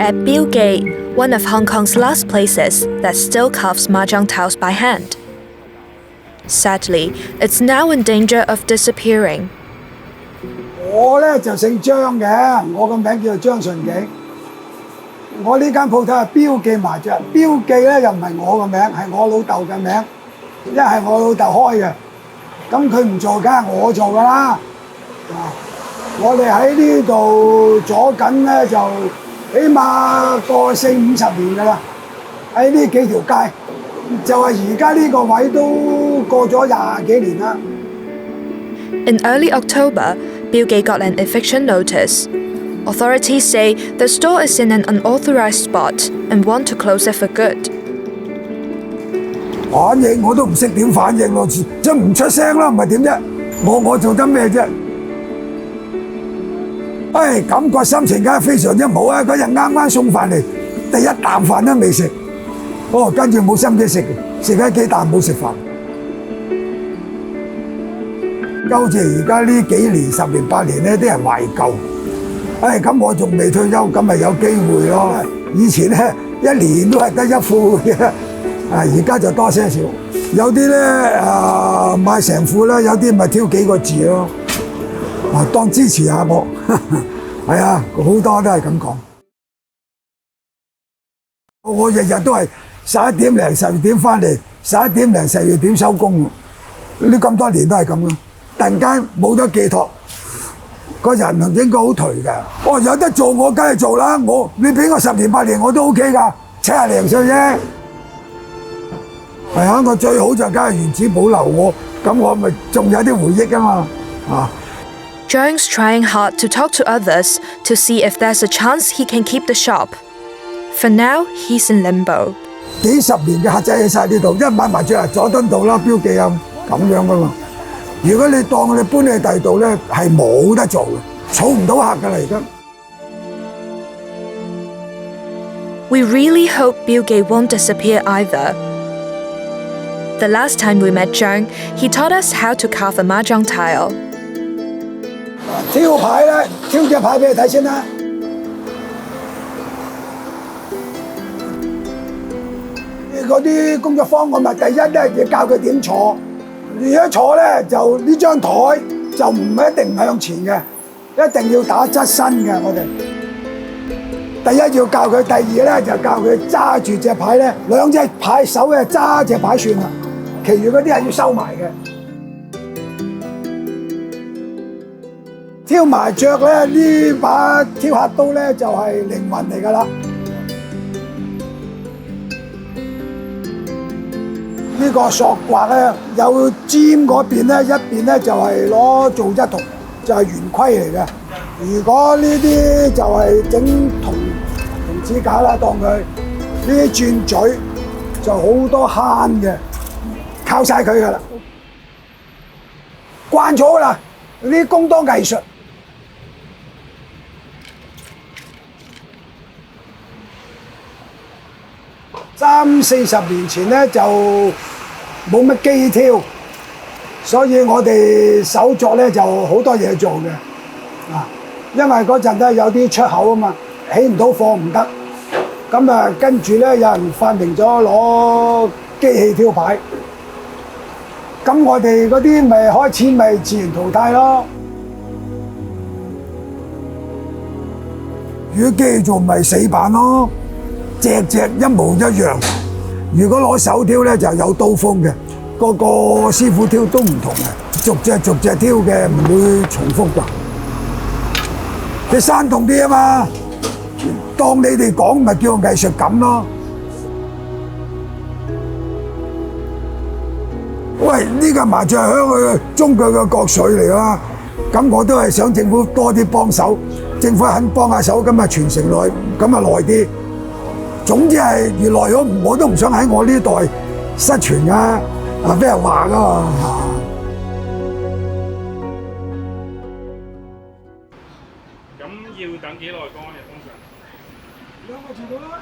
at Bill Gate, one of Hong Kong's last places that still carves mahjong tiles by hand. Sadly, it's now in danger of disappearing. 我呢就姓張嘅，我個名叫張順景。我呢間鋪頭係標記麻雀，標記呢又唔係我個名，係我老豆嘅名，因為係我老豆開嘅。咁佢唔做，梗係我做㗎啦。我哋喺呢度咗緊呢，就起碼過40-50年㗎啦。喺呢幾條街，就係而家呢個位都過咗20幾年啦。In early October, Bill Gate got an eviction notice. Authorities say the store is in an unauthorized spot and want to close it for good. 反應我都唔識點反應咯，即係唔出聲啦，唔係點啫？我做得咩啫？感覺心情梗係非常之唔好啊！嗰日啱啱送飯嚟，第一啖飯都未食，跟住冇心機食，食咗幾啖冇食飯。好似而家呢幾年10年8年咧，啲人懷舊。咁我仲未退休，咁咪有機會咯。以前咧1年都係得1副嘅，而家就多些少。有啲咧買成副啦，有啲咪挑幾個字咯。當支持下我，係啊，好多都係咁講。我日日都係11點零12點翻嚟，11點零12點收工。呢咁多年都係咁咯。突然間冇咗寄託，個人應該好頹嘅。有得做我梗係做啦，你俾我10年8年我都 OK 㗎，70零歲啫。係啊，我最好就梗係原址保留我，咁我咪仲有啲回憶啊嘛。Zhang's trying hard to talk to others to see if there's a chance he can keep the shop. For now, he's in limbo. 幾十年嘅客仔喺晒呢度，一買麻雀佐敦道啦、標記啊咁樣噶嘛。如果你當你搬去第二度咧，係冇得做嘅，儲唔到客噶啦而家。We really hope Bill Gate won't disappear either. The last time we met Zhang, he taught us how to carve a mahjong tile. 挑牌咧，挑隻牌俾你睇先啦。嗰啲工作坊我咪第一咧要教佢點坐。如果坐咧就呢張台就唔一定向前嘅，一定要打側身嘅。我哋第一要教佢，第二咧就教佢揸住隻牌咧，兩隻牌手嘅揸隻牌算啦，其餘嗰啲係要收埋嘅。挑麻雀咧，呢把挑客刀咧就係靈魂嚟㗎啦。呢個索刮咧有尖嗰邊咧，一邊咧就係攞做一筒，就係圓規嚟嘅。如果呢啲就係整銅指甲啦，當佢呢啲轉嘴就好多慳嘅，靠晒佢㗎啦。慣咗㗎啦，呢啲工多藝術。30、40年前咧就冇乜機挑，所以我哋手作咧就好多嘢做嘅，因為嗰陣咧有啲出口啊嘛，起唔到貨唔得，咁跟住咧有人發明咗攞機器挑牌，咁我哋嗰啲咪開始咪自然淘汰咯。如果機器做咪死板咯。隻隻一模一樣。如果攞手挑咧就有刀鋒嘅，個個師傅挑都唔同嘅，逐隻挑嘅，唔會重複㗎。你生動啲啊嘛，當你哋講咪叫藝術感咯。喂，呢個麻雀係佢中國嘅國粹嚟啦，咁我都係想政府多啲幫手，政府肯幫下手，咁傳承耐，咁耐啲。總之係越來越我都唔想喺我呢代失傳啊！俾人話㗎嘛。咁要等幾耐乾嘅通常？2個字到啦。